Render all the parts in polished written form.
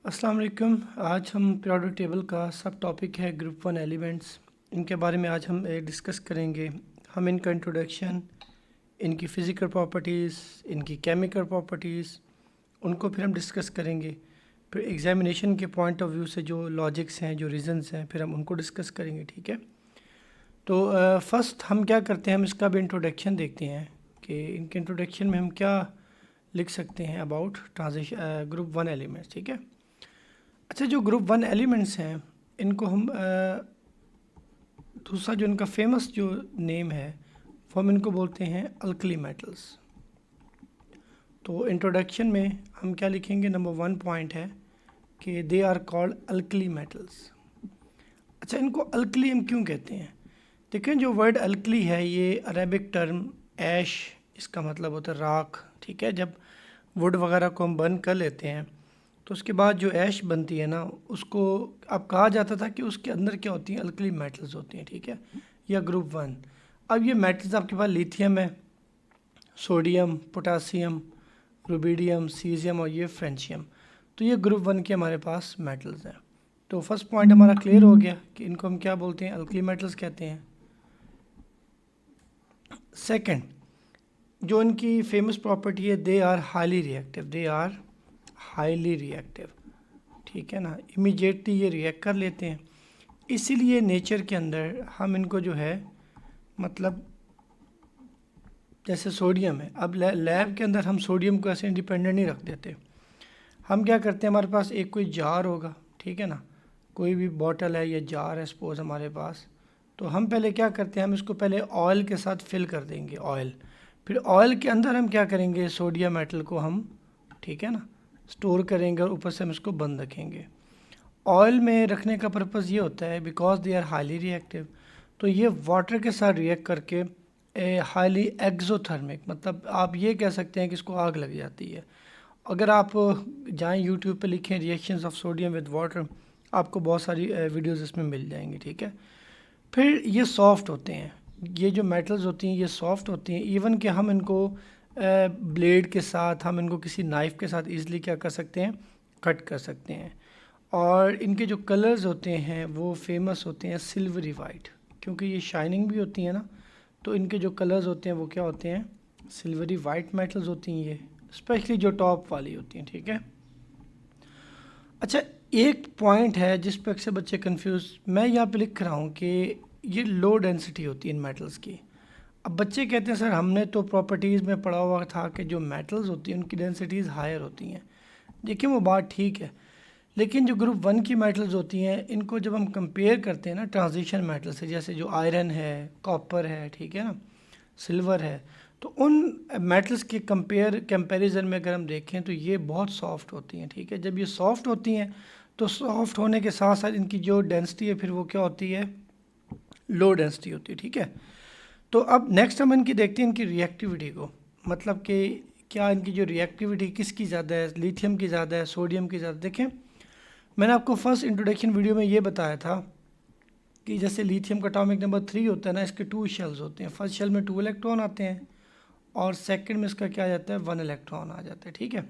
अस्सलाम वालेकुम। आज हम पीरियोडिक टेबल का सब टॉपिक है ग्रुप वन एलिमेंट्स। इनके बारे में आज हम डिस्कस करेंगे। हम इनका इंट्रोडक्शन, इनकी फ़िज़िकल प्रॉपर्टीज़, इनकी केमिकल प्रॉपर्टीज़, उनको फिर हम डिस्कस करेंगे। फिर एग्जामिनेशन के पॉइंट ऑफ व्यू से जो लॉजिक्स हैं, जो रीज़न्स हैं, फिर हम उनको डिस्कस करेंगे। ठीक है, तो फ़र्स्ट हम क्या करते हैं, हम इसका भी इंट्रोडक्शन देखते हैं कि इनके इंट्रोडक्शन में हम क्या लिख सकते हैं about transition group one elements. ठीक है, अच्छा, जो ग्रुप वन एलिमेंट्स हैं इनको हम दूसरा जो इनका फेमस जो नेम है वो हम इनको बोलते हैं अल्कली मेटल्स। तो इंट्रोडक्शन में हम क्या लिखेंगे, नंबर वन पॉइंट है कि they are called alkali metals. अच्छा, इनको अल्कली हम क्यों कहते हैं? देखें, जो वर्ड अल्कली है ये अरेबिक टर्म ऐश, इसका मतलब होता है राख। ठीक है, जब वुड वगैरह को हम बर्न कर लेते हैं तो उसके बाद जो ऐश बनती है ना, उसको अब कहा जाता था कि उसके अंदर क्या होती हैं, अल्कली मेटल्स होती हैं। ठीक है, या ग्रुप वन। अब ये मेटल्स आपके पास लिथियम है, सोडियम, पोटासियम, रुबिडियम, सीजियम और ये फ्रेंशियम। तो ये ग्रुप वन के हमारे पास मेटल्स हैं। तो फर्स्ट पॉइंट हमारा क्लियर हो गया कि इनको हम क्या बोलते हैं, अल्कली मेटल्स कहते हैं। सेकंड, जो इनकी फेमस प्रॉपर्टी है, they are highly reactive. They are highly reactive. ठीक है ना, इमीडिएटली ये रिएक्ट कर लेते हैं। इसीलिए नेचर के अंदर हम इनको जो है, मतलब जैसे सोडियम है, अब लैब के अंदर हम सोडियम को ऐसे इंडिपेंडेंट नहीं रख देते। हम क्या करते हैं, हमारे पास एक कोई जार होगा, ठीक है ना, कोई भी बॉटल है या जार है सपोज हमारे पास, तो हम पहले क्या करते हैं, हम इसको पहले ऑयल के साथ फिल कर देंगे, ऑयल। फिर ऑयल के अंदर हम क्या करेंगे, सोडियम मेटल को हम, ठीक है ना, स्टोर करेंगे और ऊपर से हम इसको बंद रखेंगे। ऑयल में रखने का पर्पज़ ये होता है because they are highly reactive. तो ये वाटर के साथ रिएक्ट करके हाईली एक्जोथर्मिक, मतलब आप ये कह सकते हैं कि इसको आग लग जाती है। अगर आप जाएं यूट्यूब पे लिखें reactions of sodium with water, आपको बहुत सारी वीडियोस इसमें मिल जाएंगी। ठीक है, फिर ये सॉफ्ट होते हैं, ये जो मेटल्स होती हैं ये सॉफ्ट होती हैं। इवन कि हम इनको ब्लेड के साथ, हम इनको किसी नाइफ़ के साथ ईज़िली क्या कर सकते हैं, कट कर सकते हैं। और इनके जो कलर्स होते हैं वो फेमस होते हैं सिल्वरी वाइट, क्योंकि ये शाइनिंग भी होती है ना, तो इनके जो कलर्स होते हैं वो क्या होते हैं, सिल्वरी वाइट मेटल्स होती हैं ये, स्पेशली जो टॉप वाली होती हैं। ठीक है, अच्छा, एक पॉइंट है जिस पर अक्सर बच्चे कंफ्यूज, मैं यहाँ पे लिख रहा हूँ कि ये लो डेंसिटी होती है इन मेटल्स की। अब बच्चे कहते हैं सर हमने तो प्रॉपर्टीज़ में पढ़ा हुआ था कि जो मेटल्स होती हैं उनकी डेंसिटीज़ हायर होती हैं। देखिए, वो बात ठीक है, लेकिन जो ग्रुप वन की मेटल्स होती हैं इनको जब हम कंपेयर करते हैं ना ट्रांजिशन मेटल से, जैसे जो आयरन है, कॉपर है, ठीक है ना, सिल्वर है, तो उन मेटल्स के कंपैरिजन में अगर हम देखें तो ये बहुत सॉफ्ट होती हैं। ठीक है, जब ये सॉफ्ट होती हैं तो सॉफ्ट होने के साथ साथ इनकी जो डेंसिटी है फिर वो क्या होती है, लो डेंसिटी होती है। ठीक है, तो अब नेक्स्ट हम इनकी देखते हैं इनकी रिएक्टिविटी को, मतलब कि क्या इनकी जो रिएक्टिविटी किसकी ज़्यादा है, लिथियम की ज़्यादा है, सोडियम की ज़्यादा। देखें, मैंने आपको फर्स्ट इंट्रोडक्शन वीडियो में ये बताया था कि जैसे लिथियम का एटॉमिक नंबर 3 होता है ना, इसके 2 शेल्स होते हैं। फर्स्ट शेल में 2 इलेक्ट्रॉन आते हैं और सेकंड में इसका क्या आ जाता है, 1 इलेक्ट्रॉन आ जाता है। ठीक है,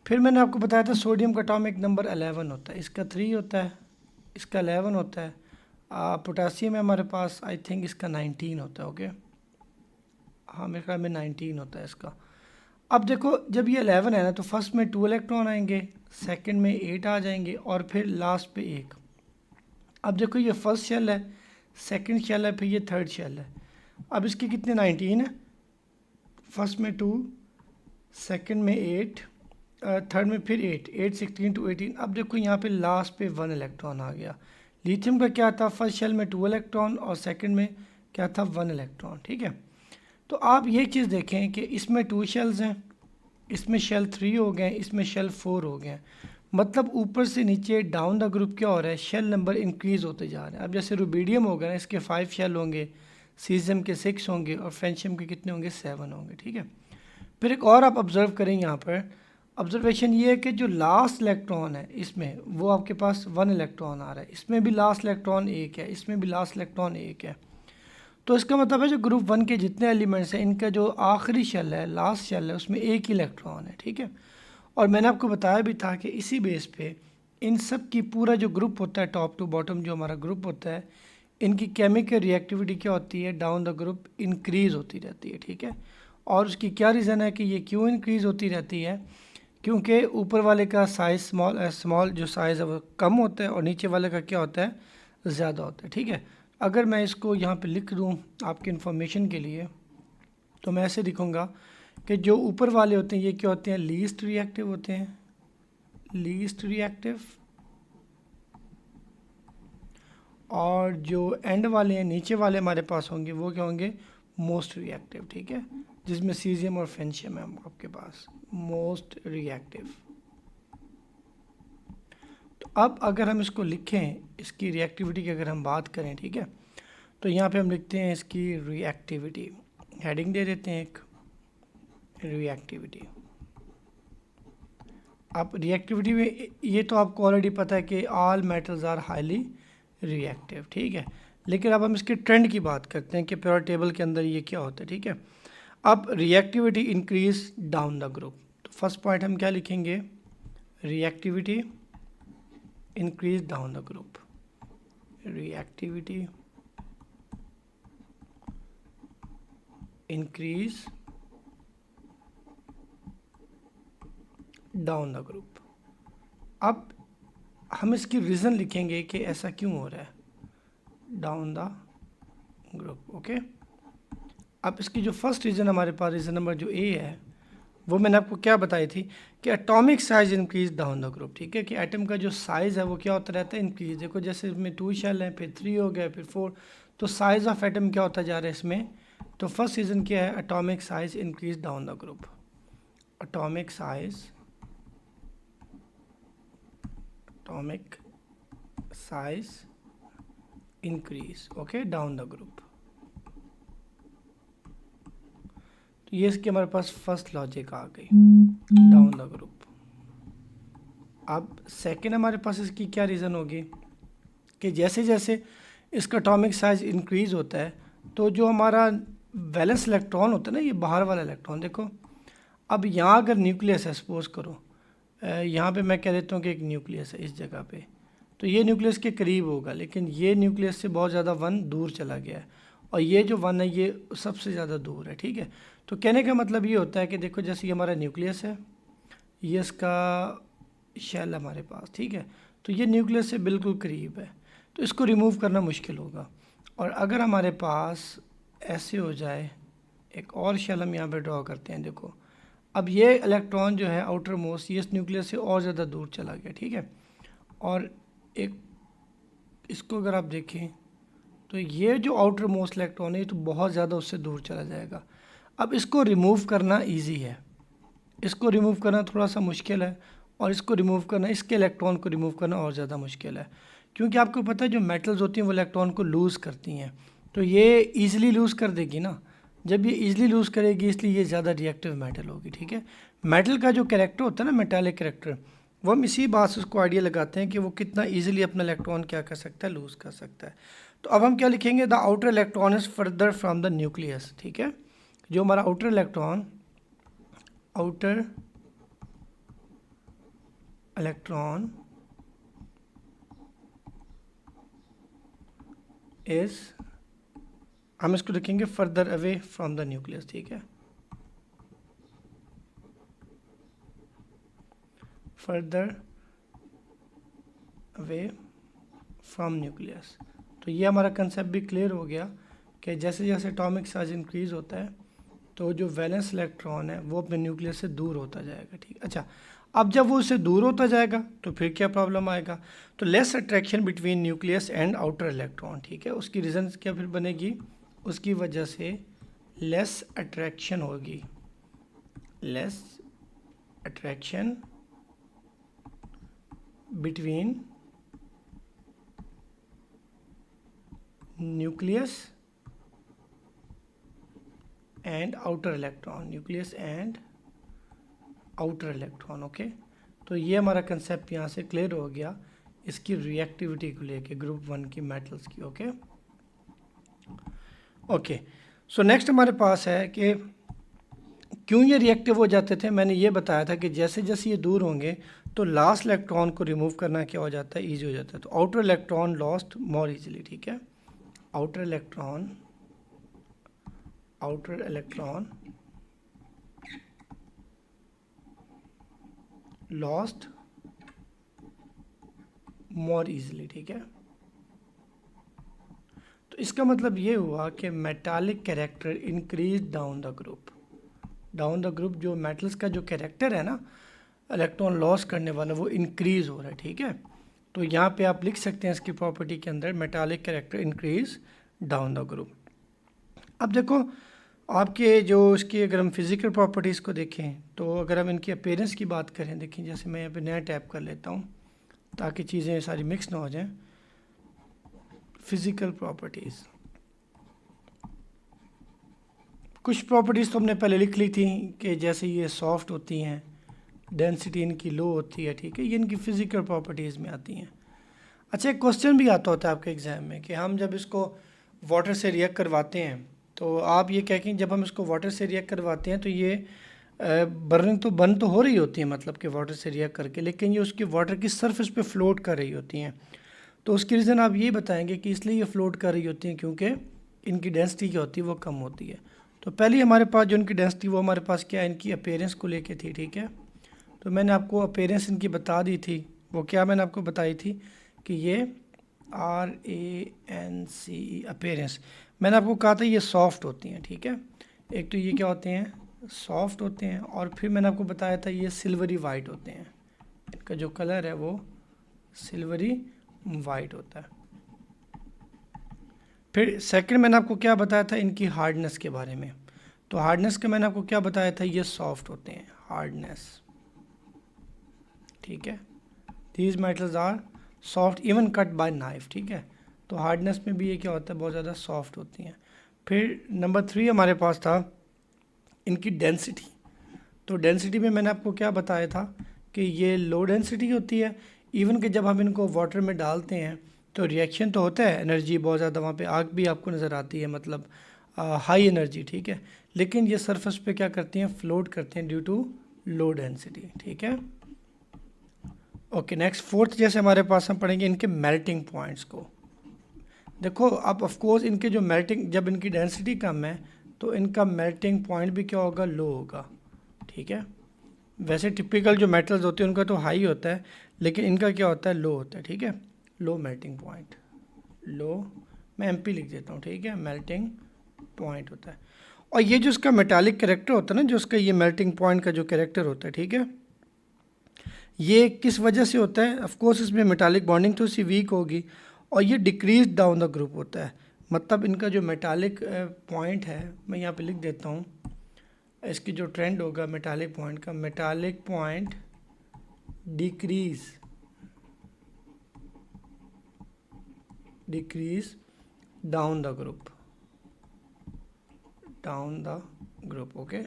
फिर मैंने आपको बताया था सोडियम का एटॉमिक नंबर 11 होता है, इसका 3 होता है, इसका 11 होता है। पोटासियम है हमारे पास, आई थिंक इसका 19 होता है। ओके, हाँ मेरे ख्याल में 19 होता है इसका। अब देखो, जब ये 11 है ना तो फर्स्ट में 2 इलेक्ट्रॉन आएंगे, सेकंड में 8 आ जाएंगे और फिर लास्ट पे 1। अब देखो, ये फर्स्ट शेल है, सेकंड शेल है, फिर ये थर्ड शेल है। अब इसके कितने 19 है, फर्स्ट में 2, सेकंड में 8, थर्ड में फिर 8, 8 16 to 18। अब देखो यहाँ पे लास्ट पे 1 इलेक्ट्रॉन आ गया। लिथियम का क्या था, फर्स्ट शेल में 2 इलेक्ट्रॉन और सेकंड में क्या था, 1 इलेक्ट्रॉन। ठीक है, तो आप ये चीज़ देखें कि इसमें 2 शेल्स हैं, इसमें शेल 3 हो गए, इसमें शेल 4 हो गए। मतलब ऊपर से नीचे डाउन द ग्रुप क्या हो रहा है, शेल नंबर इंक्रीज़ होते जा रहे हैं। अब जैसे रुबीडियम हो गया ना, इसके 5 शेल होंगे, सीजियम के 6 होंगे और फ्रेंशियम के कितने होंगे, 7 होंगे। ठीक है, फिर एक और आप ऑब्ज़र्व करें, यहाँ पर ऑब्जर्वेशन ये है कि जो लास्ट इलेक्ट्रॉन है इसमें वो आपके पास 1 इलेक्ट्रॉन आ रहा है, इसमें भी लास्ट इलेक्ट्रॉन 1 है, इसमें भी लास्ट इलेक्ट्रॉन 1 है। तो इसका मतलब है जो ग्रुप वन के जितने एलिमेंट्स हैं इनका जो आखिरी शेल है, लास्ट शेल है, उसमें 1 इलेक्ट्रॉन है। ठीक है, और मैंने आपको बताया भी था कि इसी बेस पे इन सब की पूरा जो ग्रुप होता है, टॉप टू बॉटम जो हमारा ग्रुप होता है, इनकी केमिकल रिएक्टिविटी क्या होती है, डाउन द ग्रुप इंक्रीज़ होती रहती है, ठीक है। और उसकी क्या रीज़न है कि ये क्यों इंक्रीज़ होती रहती है, क्योंकि ऊपर वाले का साइज़ स्मॉल जो साइज़ है वो कम होता है और नीचे वाले का क्या होता है, ज़्यादा होता है, ठीक है। अगर मैं इसको यहाँ पे लिख दूँ आपकी इन्फॉर्मेशन के लिए, तो मैं ऐसे लिखूँगा कि जो ऊपर वाले होते हैं ये क्या होते हैं, लीस्ट रिएक्टिव होते हैं, लीस्ट रिएक्टिव। और जो एंड वाले हैं, नीचे वाले हमारे पास होंगे, वो क्या होंगे, मोस्ट रिएक्टिव, ठीक है, जिसमें सीजियम और फेंशियम है आपके पास, मोस्ट रिएक्टिव। तो अब अगर हम इसको लिखें, इसकी रिएक्टिविटी की अगर हम बात करें, ठीक है, तो यहाँ पे हम लिखते हैं इसकी रिएक्टिविटी, हेडिंग दे देते हैं एक रिएक्टिविटी। अब रिएक्टिविटी में ये तो आपको ऑलरेडी पता है कि all metals are highly reactive, ठीक है। लेकिन अब हम इसके ट्रेंड की बात करते हैं कि पीरियोडिक टेबल के अंदर ये क्या होता है, ठीक है। अब reactivity increase down the group, तो फर्स्ट पॉइंट हम क्या लिखेंगे, reactivity increase down the group, reactivity increase down the group. अब हम इसकी रीज़न लिखेंगे कि ऐसा क्यों हो रहा है, डाउन द ग्रुप, ओके। अब इसकी जो फर्स्ट रीज़न हमारे पास, रीज़न नंबर जो ए है, वो मैंने आपको क्या बताई थी कि atomic size increase down the group, ठीक है, कि एटम का जो साइज़ है वो क्या होता रहता है, इंक्रीज। देखो जैसे इसमें 2 शेल हैं, फिर 3 हो गया, फिर 4, तो साइज़ ऑफ एटम क्या होता जा रहा है इसमें। तो फर्स्ट रीज़न क्या है, atomic size increase down the group, atomic size increase, okay, down the group. तो ये इसके हमारे पास फर्स्ट लॉजिक आ गई, डाउन द ग्रुप। अब सेकेंड हमारे पास इसकी क्या रीज़न होगी कि जैसे जैसे इसका एटॉमिक साइज इंक्रीज़ होता है, तो जो हमारा वैलेंस इलेक्ट्रॉन होता है ना, ये बाहर वाला इलेक्ट्रॉन, देखो अब यहाँ अगर न्यूक्लियस है, सपोज करो यहाँ पे मैं कह देता हूँ कि एक न्यूक्लियस है इस जगह पे, तो ये न्यूक्लियस के करीब होगा, लेकिन ये न्यूक्लियस से बहुत ज़्यादा 1 दूर चला गया है, और ये जो 1 है ये सबसे ज़्यादा दूर है, ठीक है। तो कहने का मतलब ये होता है कि देखो जैसे ये हमारा न्यूक्लियस है, ये इसका शेल हमारे पास, ठीक है, तो ये न्यूक्लियस से बिल्कुल करीब है, तो इसको रिमूव करना मुश्किल होगा। और अगर हमारे पास ऐसे हो जाए, एक और शेल हम यहाँ पे ड्रॉ करते हैं, देखो अब ये इलेक्ट्रॉन जो है आउटर मोस्ट, ये इस न्यूक्लियस से और ज़्यादा दूर चला गया, ठीक है। और एक इसको अगर आप देखें तो ये जो आउटर मोस्ट इलेक्ट्रॉन है ये तो बहुत ज़्यादा उससे दूर चला जाएगा। अब इसको रिमूव करना इजी है, इसको रिमूव करना थोड़ा सा मुश्किल है, और इसको रिमूव करना, इसके इलेक्ट्रॉन को रिमूव करना और ज़्यादा मुश्किल है, क्योंकि आपको पता है जो मेटल्स होती हैं वो इलेक्ट्रॉन को लूज़ करती हैं, तो ये ईज़िली लूज़ कर देगी ना, जब ये ईज़िली लूज़ करेगी इसलिए ये ज़्यादा रिएक्टिव मेटल होगी, ठीक है। मेटल का जो कैरेक्टर होता है ना, मेटालिक कैरेक्टर, वो हम इसी बात से उसको आइडिया लगाते हैं कि वो कितना ईजिली अपना इलेक्ट्रॉन क्या कर सकता है, लूज़ कर सकता है। तो अब हम क्या लिखेंगे, the outer electron is further from the nucleus, ठीक है। जो हमारा आउटर इलेक्ट्रॉन इज़, हम इसको लिखेंगे further away from the nucleus, ठीक है, फर्दर अवे फ्रॉम न्यूक्लियस। तो ये हमारा कंसेप्ट भी क्लियर हो गया कि जैसे जैसे एटॉमिक साइज इंक्रीज़ होता है तो जो वैलेंस इलेक्ट्रॉन है वो अपने न्यूक्लियस से दूर होता जाएगा, ठीक। अच्छा, अब जब वो उससे दूर होता जाएगा तो फिर क्या प्रॉब्लम आएगा, तो less attraction between nucleus and outer electron, ठीक है। उसकी रीज़न क्या फिर बनेगी, उसकी वजह से लेस अट्रैक्शन होगी, less attraction between nucleus and outer electron, nucleus and outer electron, okay. तो ये हमारा कंसेप्ट यहाँ से क्लियर हो गया इसकी रिएक्टिविटी को लेके, ग्रुप 1 की मेटल्स की, ओके। ओके, सो नेक्स्ट हमारे पास है कि क्यों ये रिएक्टिव हो जाते थे, मैंने ये बताया था कि जैसे जैसे ये दूर होंगे तो लास्ट इलेक्ट्रॉन को रिमूव करना क्या हो जाता है, ईजी हो जाता है। तो outer electron lost more easily, ठीक है, outer electron lost more easily, ठीक है। तो इसका मतलब ये हुआ कि metallic character increase down the group, जो मेटल्स का जो कैरेक्टर है ना इलेक्ट्रॉन लॉस करने वाला, वो इंक्रीज हो रहा है, ठीक है। तो यहाँ पे आप लिख सकते हैं इसकी प्रॉपर्टी के अंदर metallic character increase down the group. अब देखो आपके जो इसकी अगर हम फिज़िकल प्रॉपर्टीज़ को देखें तो अगर हम इनकी अपीयरेंस की बात करें, देखें जैसे मैं यहाँ पे नया टैप कर लेता हूँ ताकि चीज़ें सारी मिक्स ना हो जाएं। फिज़िकल प्रॉपर्टीज़, कुछ प्रॉपर्टीज़ तो हमने पहले लिख ली थी कि जैसे ये सॉफ्ट होती हैं, डेंसिटी इनकी लो होती है, ठीक है, ये इनकी फ़िज़िकल प्रॉपर्टीज़ में आती हैं। अच्छा, एक क्वेश्चन भी आता होता है आपके एग्ज़ाम में कि हम जब इसको वाटर से रिएक्ट करवाते हैं तो आप ये कहें कि जब हम इसको वाटर से रिएक्ट करवाते हैं तो ये बर्न तो हो रही होती है, मतलब कि वाटर से रिएक्ट करके, लेकिन ये उसकी वाटर की सरफेस पे फ्लोट कर रही होती हैं। तो उसकी रीज़न आप ये बताएंगे कि इसलिए ये फ्लोट कर रही होती हैं क्योंकि इनकी डेंसिटी क्या होती है, वो कम होती है। तो पहले हमारे पास जो इनकी डेंसिटी वो हमारे पास क्या है, इनकी अपीयरेंस को लेके थी, ठीक है। तो मैंने आपको अपीयरेंस इनकी बता दी थी, वो क्या मैंने आपको बताई थी कि ये RANCE अपीयरेंस, मैंने आपको कहा था ये सॉफ्ट होती हैं, ठीक है। एक तो ये क्या होते हैं, सॉफ्ट होते हैं, और फिर मैंने आपको बताया था ये सिल्वरी वाइट होते हैं, इनका जो कलर है वो सिल्वरी वाइट होता है। फिर सेकंड मैंने आपको क्या बताया था इनकी हार्डनेस के बारे में, तो हार्डनेस का मैंने आपको क्या बताया था, ये सॉफ्ट होते हैं, हार्डनेस, ठीक है। These metals are soft even cut by knife, ठीक है। तो हार्डनेस में भी ये क्या होता है, बहुत ज़्यादा सॉफ्ट होती हैं। फिर नंबर 3 हमारे पास था इनकी डेंसिटी। तो डेंसिटी में मैंने आपको क्या बताया था कि ये लो डेंसिटी होती है, इवन कि जब हम इनको वाटर में डालते हैं तो रिएक्शन तो होता है, एनर्जी बहुत ज़्यादा, वहाँ पे आग भी आपको नज़र आती है, मतलब हाई एनर्जी, ठीक है। लेकिन ये सरफेस पे क्या करती हैं, फ्लोट करते हैं ड्यू टू लो डेंसिटी, ठीक है। ओके, नेक्स्ट फोर्थ जैसे हमारे पास हम पढ़ेंगे इनके मेल्टिंग पॉइंट्स को। देखो अब ऑफ कोर्स इनके जो मेल्टिंग, जब इनकी डेंसिटी कम है तो इनका मेल्टिंग पॉइंट भी क्या होगा, लो होगा, ठीक है। वैसे टिपिकल जो मेटल्स होते हैं उनका तो हाई होता है, लेकिन इनका क्या होता है, लो होता है, ठीक है। लो मेल्टिंग पॉइंट, लो, मैं MP लिख देता हूँ, ठीक है, मेल्टिंग पॉइंट होता है। और ये जो इसका मेटालिक कैरेक्टर होता है ना, जो इसका ये मेल्टिंग पॉइंट का जो कैरेक्टर होता है, ठीक है, ये किस वजह से होता है, ऑफ कोर्स इसमें मेटालिक बॉन्डिंग तो सी वीक होगी, और ये डिक्रीज डाउन द ग्रुप होता है। मतलब इनका जो मेटालिक पॉइंट है, मैं यहाँ पे लिख देता हूँ, इसकी जो ट्रेंड होगा मेटालिक पॉइंट का, metallic point decrease down the group, okay.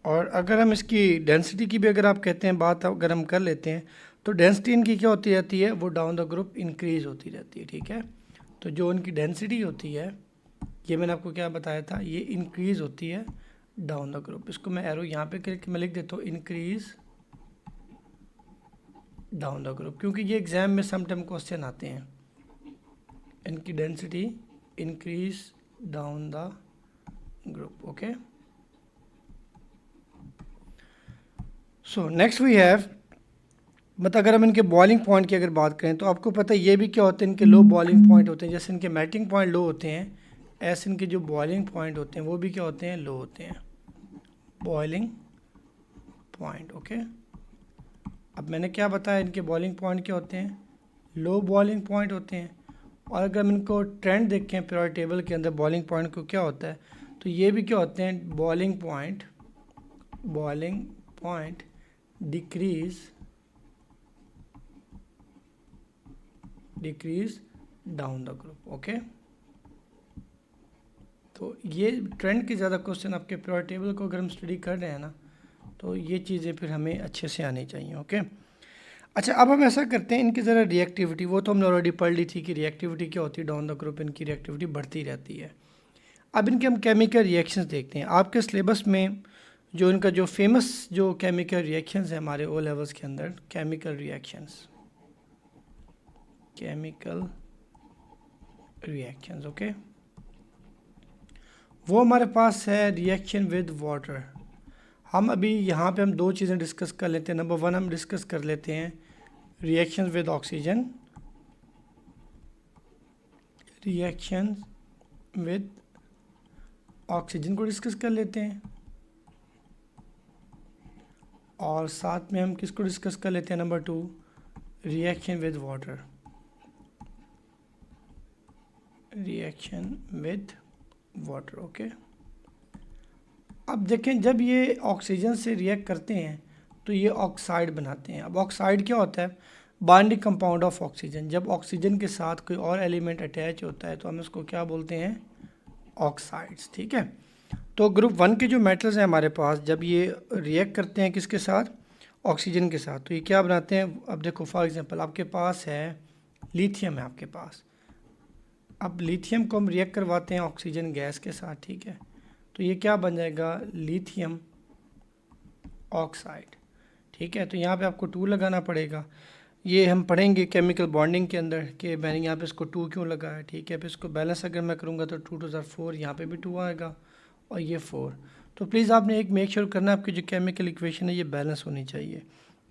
और अगर हम इसकी डेंसिटी की भी अगर आप कहते हैं बात अगर हम कर लेते हैं, तो डेंसिटी इनकी क्या होती रहती है, वो डाउन द ग्रुप इंक्रीज होती रहती है, ठीक है। तो जो इनकी डेंसिटी होती है, ये मैंने आपको क्या बताया था, ये इंक्रीज होती है डाउन द ग्रुप। इसको मैं एरो यहाँ पे करके मैं लिख देता हूँ, इंक्रीज डाउन द ग्रुप, क्योंकि ये एग्जाम में समटाइम क्वेश्चन आते हैं, इनकी density increase down the group, okay. So next we have, मतलब अगर हम इनके बॉइलिंग पॉइंट की अगर बात करें तो आपको पता है ये भी क्या होते हैं, इनके लो बॉइलिंग पॉइंट होते हैं। जैसे इनके मेल्टिंग पॉइंट लो होते हैं, ऐसे इनके जो बॉइलिंग पॉइंट होते हैं वो भी क्या होते हैं, लो होते हैं, बॉइलिंग पॉइंट, ओके। अब मैंने क्या बताया, इनके बॉइलिंग पॉइंट क्या होते हैं, लो बॉइलिंग पॉइंट होते हैं। और अगर हम इनको ट्रेंड देखें पीरियोडिक टेबल के अंदर बॉइलिंग पॉइंट को क्या होता है, तो ये भी क्या होते हैं, boiling point decrease down the group, okay. तो ये ट्रेंड के ज़्यादा क्वेश्चन आपके पीरियोडिक टेबल को अगर हम स्टडी कर रहे हैं ना, तो ये चीज़ें फिर हमें अच्छे से आनी चाहिए, ओके। अच्छा, अब हम ऐसा करते हैं, इनकी ज़रा रिएक्टिविटी, वो तो हमने ऑलरेडी पढ़ ली थी कि रिएक्टिविटी क्या होती है, डाउन द ग्रुप इनकी रिएक्टिविटी बढ़ती रहती है। अब इनके हम केमिकल रिएक्शंस देखते हैं। आपके सिलेबस में जो इनका जो फेमस जो केमिकल रिएक्शंस है हमारे ओ लेवल्स के अंदर, केमिकल रिएक्शंस ओके, वो हमारे पास है रिएक्शन विद वाटर। हम अभी यहाँ पे हम दो चीज़ें डिस्कस कर लेते हैं। नंबर वन हम डिस्कस कर लेते हैं reaction with oxygen, reaction with oxygen को डिस्कस कर लेते हैं, और साथ में हम किसको डिस्कस कर लेते हैं, number two reaction with water, reaction with water okay. अब देखें जब ये ऑक्सीजन से रिएक्ट करते हैं तो ये ऑक्साइड बनाते हैं। अब ऑक्साइड क्या होता है, बॉन्डिंग कंपाउंड ऑफ ऑक्सीजन। जब ऑक्सीजन के साथ कोई और एलिमेंट अटैच होता है तो हम इसको क्या बोलते हैं, ऑक्साइड्स, ठीक है। तो ग्रुप वन के जो मेटल्स हैं हमारे पास, जब ये रिएक्ट करते हैं किसके साथ, ऑक्सीजन के साथ, तो ये क्या बनाते हैं। अब देखो फॉर एग्जांपल आपके पास है लिथियम है आपके पास। अब लिथियम को हम रिएक्ट करवाते हैं ऑक्सीजन गैस के साथ, ठीक है, तो ये क्या बन जाएगा, लिथियम ऑक्साइड, ठीक है। तो यहाँ पे आपको 2 लगाना पड़ेगा। ये हम पढ़ेंगे केमिकल बॉन्डिंग के अंदर कि मैंने यहाँ पे इसको 2 क्यों लगाया, ठीक है। फिर इसको बैलेंस अगर मैं करूँगा तो 2 2 4, यहाँ पे भी 2 आएगा और ये 4। तो प्लीज़ आपने एक मेक श्योर करना है आपकी जो केमिकल इक्वेशन है ये बैलेंस होनी चाहिए।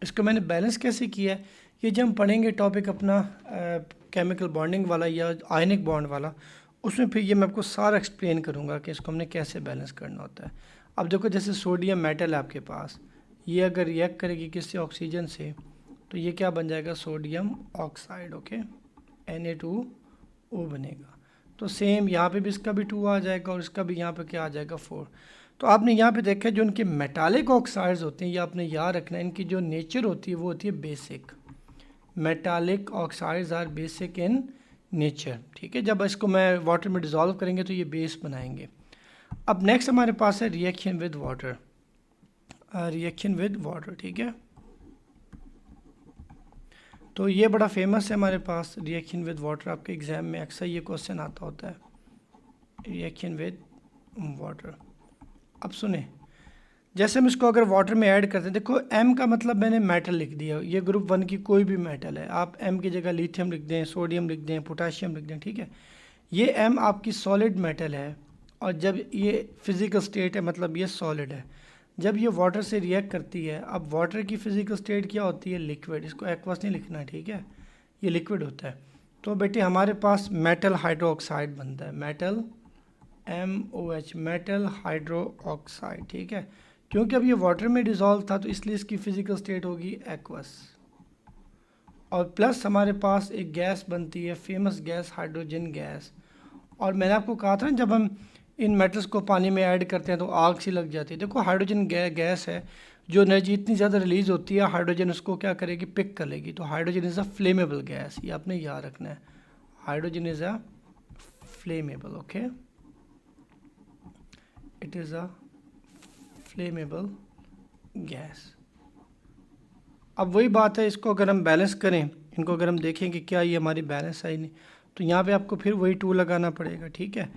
इसको मैंने बैलेंस कैसे किया है, ये जब हम पढ़ेंगे टॉपिक अपना केमिकल बॉन्डिंग वाला या आयनिक बॉन्ड वाला, उसमें फिर ये मैं आपको सारा एक्सप्लेन करूँगा कि इसको हमने कैसे बैलेंस करना होता है। अब देखो जैसे सोडियम मेटल है आपके पास, ये अगर रिएक्ट करेगी किससे, ऑक्सीजन से, तो ये क्या बन जाएगा, सोडियम ऑक्साइड ओके, Na2O बनेगा। तो सेम यहाँ पे भी इसका भी 2 आ जाएगा और इसका भी यहाँ पे क्या आ जाएगा, 4। तो आपने यहाँ पे देखा जो इनके मेटालिक ऑक्साइड्स होते हैं, ये आपने याद रखना है, इनकी जो नेचर होती है वो होती है basic. Metallic oxides are basic in nature, ठीक है। जब इसको मैं वाटर में डिज़ोल्व करेंगे तो ये बेस बनाएंगे। अब नेक्स्ट हमारे पास है reaction with water, reaction with water, ठीक है। तो ये बड़ा फेमस है हमारे पास रिएक्शन विद वाटर, आपके एग्जाम में अक्सर ये क्वेश्चन आता होता है, रिएक्शन विद वाटर। अब सुने, जैसे हम इसको अगर वाटर में ऐड करते हैं, देखो M का मतलब मैंने मेटल लिख दिया, ये ग्रुप 1 की कोई भी मेटल है, आप M की जगह लिथियम लिख दें, सोडियम लिख दें, पोटाशियम लिख दें, ठीक है। ये M आपकी सॉलिड मेटल है, और जब ये फिज़िकल स्टेट है मतलब ये सॉलिड है। जब ये वाटर से रिएक्ट करती है, अब वाटर की फिज़िकल स्टेट क्या होती है, लिक्विड। इसको एक्वस नहीं लिखना, ठीक है, ये लिक्विड होता है। तो बेटे हमारे पास मेटल हाइड्रोक्साइड बनता है, मेटल MOH, मेटल हाइड्रोक्साइड, ठीक है। क्योंकि अब ये वाटर में डिज़ोल्व था तो इसलिए इसकी फ़िज़िकल स्टेट होगी एक्वस। और प्लस हमारे पास एक गैस बनती है, फेमस गैस हाइड्रोजन गैस। और मैंने आपको कहा था ना जब हम इन मेटल्स को पानी में ऐड करते हैं तो आग सी लग जाती है। देखो हाइड्रोजन गैस है, जो एनर्जी इतनी ज़्यादा रिलीज़ होती है, हाइड्रोजन उसको क्या करेगी, पिक कर लेगी। तो hydrogen is a flammable gas, ये आपने याद रखना है, hydrogen is a flammable okay, it is a flammable gas. अब वही बात है, इसको अगर हम बैलेंस करें, इनको अगर हम देखें कि क्या ये हमारी बैलेंस है ही नहीं, तो यहाँ पे आपको फिर वही 2 लगाना पड़ेगा, ठीक है।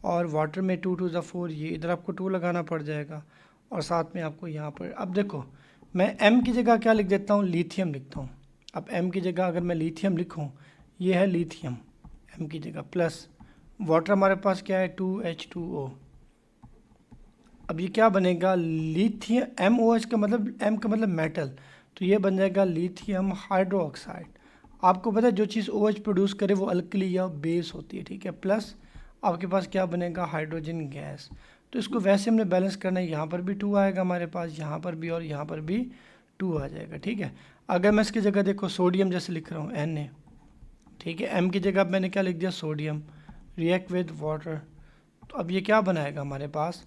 और वाटर में 2 2 4, ये इधर आपको 2 लगाना पड़ जाएगा, और साथ में आपको यहाँ पर, अब देखो मैं M की जगह क्या लिख देता हूँ, लिथियम लिखता हूँ। अब M की जगह अगर मैं लिथियम लिखूँ, ये है लिथियम M की जगह, प्लस वाटर हमारे पास क्या है, 2H2O। अब ये क्या बनेगा, लिथियम MOH का मतलब, M का मतलब मेटल, तो ये बन जाएगा लिथियम हाइड्रोक्साइड। आपको पता है जो चीज़ OH प्रोड्यूस करे वो अल्कली या बेस होती है, ठीक है। प्लस आपके पास क्या बनेगा, हाइड्रोजन गैस। तो इसको वैसे हमने बैलेंस करना है, यहाँ पर भी 2 आएगा हमारे पास, यहाँ पर भी, और यहाँ पर भी 2 आ जाएगा, ठीक है। अगर मैं इसकी जगह देखो सोडियम जैसे लिख रहा हूँ Na, ठीक है, M की जगह मैंने क्या लिख दिया, सोडियम, रिएक्ट विद वाटर, तो अब ये क्या बनाएगा हमारे पास,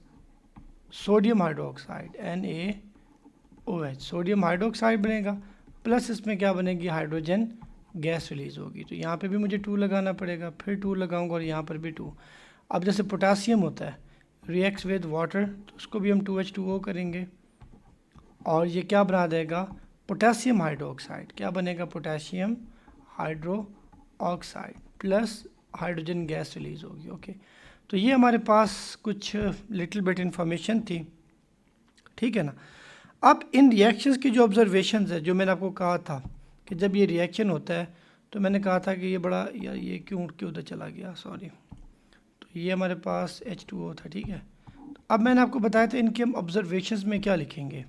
sodium hydroxide NaOH, sodium hydroxide बनेगा। प्लस इसमें क्या बनेगी, हाइड्रोजन गैस रिलीज़ होगी। तो यहाँ पे भी मुझे 2 लगाना पड़ेगा, फिर 2 लगाऊंगा और यहाँ पर भी 2। अब जैसे पोटासियम होता है, रिएक्ट्स विद वाटर, तो उसको भी हम 2H2O करेंगे, और ये क्या बना देगा, पोटासियम हाइड्रोक्साइड। क्या बनेगा, potassium hydroxide, plus hydrogen gas release होगी ओके। तो ये हमारे पास कुछ लिटिल बिट इन्फॉर्मेशन थी, ठीक है ना। अब इन रिएक्शंस की जो ऑब्जर्वेशंस है, जो मैंने आपको कहा था कि जब ये रिएक्शन होता है तो मैंने कहा था कि ये बड़ा यार ये क्यों उठ के उधर चला गया, सॉरी। तो ये हमारे पास H2O था, ठीक है। अब मैंने आपको बताया था इनके हम ऑब्जर्वेशंस में क्या लिखेंगे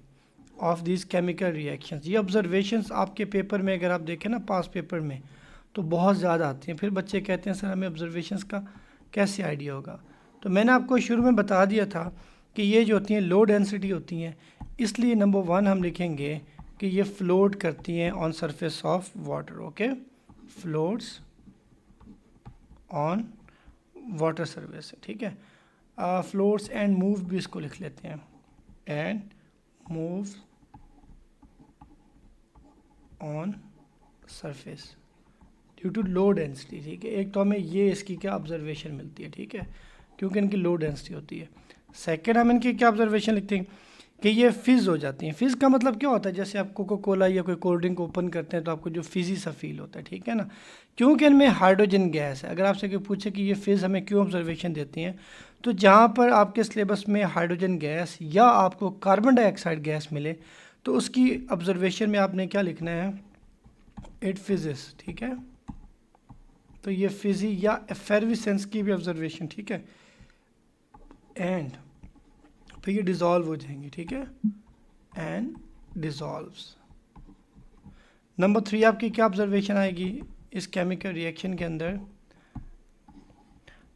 ऑफ दिस केमिकल रिएक्शंस। ये ऑब्जर्वेशंस आपके पेपर में अगर आप देखें ना, पास पेपर में, तो बहुत ज़्यादा आती हैं। फिर बच्चे कहते हैं सर हमें ऑब्जर्वेशंस का कैसे आइडिया होगा। तो मैंने आपको शुरू में बता दिया था कि ये जो होती हैं लो डेंसिटी होती हैं, इसलिए नंबर 1 हम लिखेंगे कि ये फ्लोट करती हैं on surface of water. Okay, floats on water surface, ठीक है। फ्लोट्स एंड मूव भी इसको लिख लेते हैं, and move on surface due to low density, ठीक है। एक तो हमें ये इसकी क्या ऑब्जर्वेशन मिलती है, ठीक है, क्योंकि इनकी लो डेंसिटी होती है। सेकेंड हम इनकी क्या ऑब्जर्वेशन लिखते हैं कि ये फिज़ हो जाती हैं। फिज़ का मतलब क्या होता है, जैसे आप कोको कोला या कोई कोल्ड ड्रिंक ओपन करते हैं तो आपको जो फिज़ी सा फील होता है, ठीक है ना, क्योंकि इनमें हाइड्रोजन गैस है। अगर आपसे कोई पूछे कि ये फिज़ हमें क्यों ऑब्जर्वेशन देती हैं, तो जहाँ पर आपके सिलेबस में हाइड्रोजन गैस या आपको कार्बन डाइऑक्साइड गैस मिले तो उसकी ऑब्जर्वेशन में आपने क्या लिखना है, इट फिजिस, ठीक है। तो ये फिजी या एफेरविसेंस की भी ऑब्जर्वेशन, ठीक है। एंड फिर ये डिज़ोल्व हो जाएंगे, ठीक है, एंड डिज़ोल्व्स। नंबर 3 आपकी क्या ऑब्जर्वेशन आएगी इस केमिकल रिएक्शन के अंदर,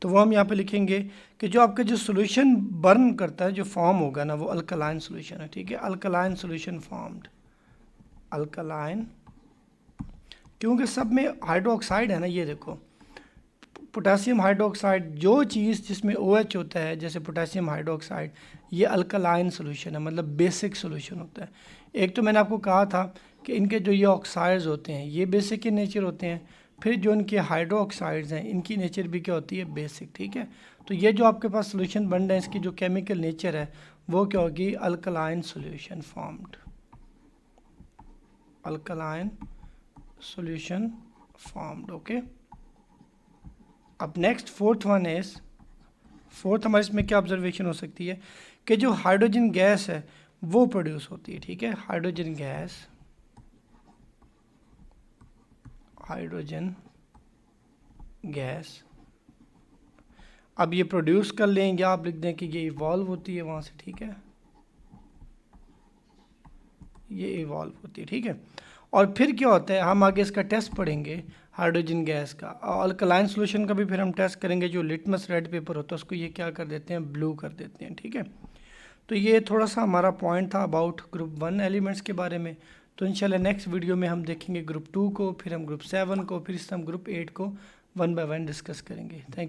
तो वो हम यहाँ पे लिखेंगे कि जो आपका जो सोल्यूशन बर्न करता है, जो फॉर्म होगा ना, वो अल्कलाइन सोल्यूशन है, ठीक है। अल्कलाइन सोल्यूशन फॉर्म्ड, अल्कलाइन, क्योंकि सब में हाइड्रोक्साइड है ना। ये देखो पोटेशियम हाइड्रोक्साइड, जो चीज़ जिसमें OH होता है, जैसे पोटेशियम हाइड्रोक्साइड, ये अल्कलाइन सोल्यूशन है, मतलब बेसिक सोल्यूशन होता है। एक तो मैंने आपको कहा था कि इनके जो ये ऑक्साइड्स होते हैं ये बेसिक के नेचर होते हैं, फिर जो इनके हाइड्रोक्साइड्स हैं इनकी नेचर भी क्या होती है, बेसिक, ठीक है। तो ये जो आपके पास सोल्यूशन बन रहा है, इसकी जो केमिकल नेचर है वो क्या होगी, alkaline solution formed, alkaline solution formed. Okay, अब next fourth one is, fourth हमारे इसमें क्या ऑब्जर्वेशन हो सकती है कि जो हाइड्रोजन गैस है वो प्रोड्यूस होती है, ठीक है। हाइड्रोजन गैस, हाइड्रोजन गैस, अब ये प्रोड्यूस कर लें या आप लिख दें कि ये इवॉल्व होती है वहाँ से, ठीक है, ये इवॉल्व होती है, ठीक है। और फिर क्या होता है, हम आगे इसका टेस्ट पढ़ेंगे हाइड्रोजन गैस का, और अल्कलाइन सोल्यूशन का भी फिर हम टेस्ट करेंगे। जो लिटमस रेड पेपर होता है उसको ये क्या कर देते हैं, ब्लू कर देते हैं, ठीक है। तो ये थोड़ा सा हमारा पॉइंट था अबाउट ग्रुप 1 एलिमेंट्स के बारे में। तो इंशाल्लाह नेक्स्ट वीडियो में हम देखेंगे ग्रुप 2 को, फिर हम ग्रुप 7 को, फिर हम ग्रुप 8 को 1 बाय 1 डिस्कस करेंगे। Thank you.